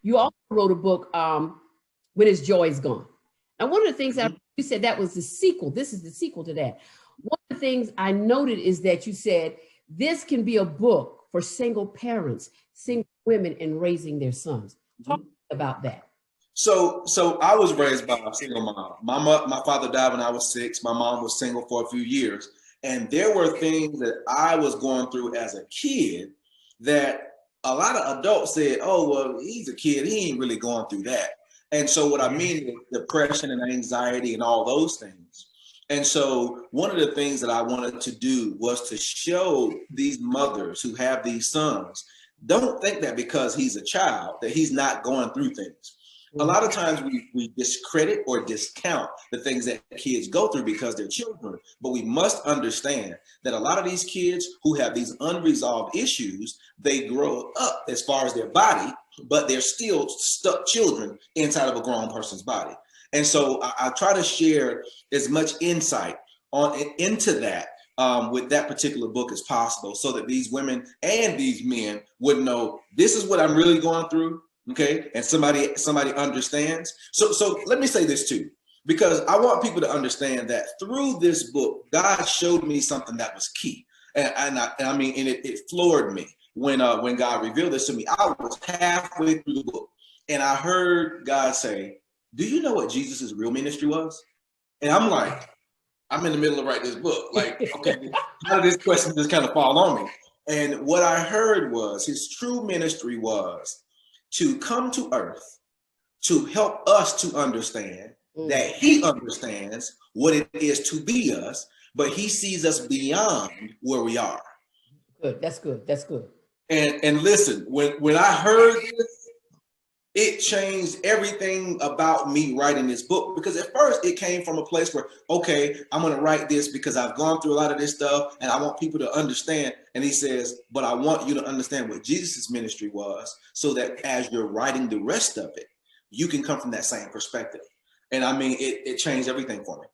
You also wrote a book, When His Joy Is Gone. Now, one of the things that you said that was the sequel. This is the sequel to that. One of the things I noted is that you said this can be a book for single parents, single women, and raising their sons. Talk about that. So I was raised by a single mom. My father died when I was 6. My mom was single for a few years. And there were things that I was going through as a kid that a lot of adults said, oh, well, he's a kid. He ain't really going through that. And so what I mean is depression and anxiety and all those things. And so one of the things that I wanted to do was to show these mothers who have these sons, don't think that because he's a child that he's not going through things. A lot of times we discredit or discount the things that kids go through because they're children, but we must understand that a lot of these kids who have these unresolved issues, they grow up as far as their body, but they're still stuck children inside of a grown person's body. And so I try to share as much insight into that with that particular book as possible, so that these women and these men would know this is what I'm really going through. Okay, and somebody understands. So let me say this too, because I want people to understand that through this book, God showed me something that was key, and it floored me when God revealed this to me. I was halfway through the book, and I heard God say, "Do you know what Jesus's real ministry was?" And I'm like, I'm in the middle of writing this book. Like, okay, how did this question just kind of fall on me? And what I heard was his true ministry was to come to earth to help us to understand that he understands what it is to be us, but he sees us beyond where we are. Good. That's good. That's good. And listen, when I heard this, it changed everything about me writing this book, because at first it came from a place where, okay, I'm going to write this because I've gone through a lot of this stuff and I want people to understand. And he says, but I want you to understand what Jesus's ministry was, so that as you're writing the rest of it, you can come from that same perspective. And I mean, it changed everything for me.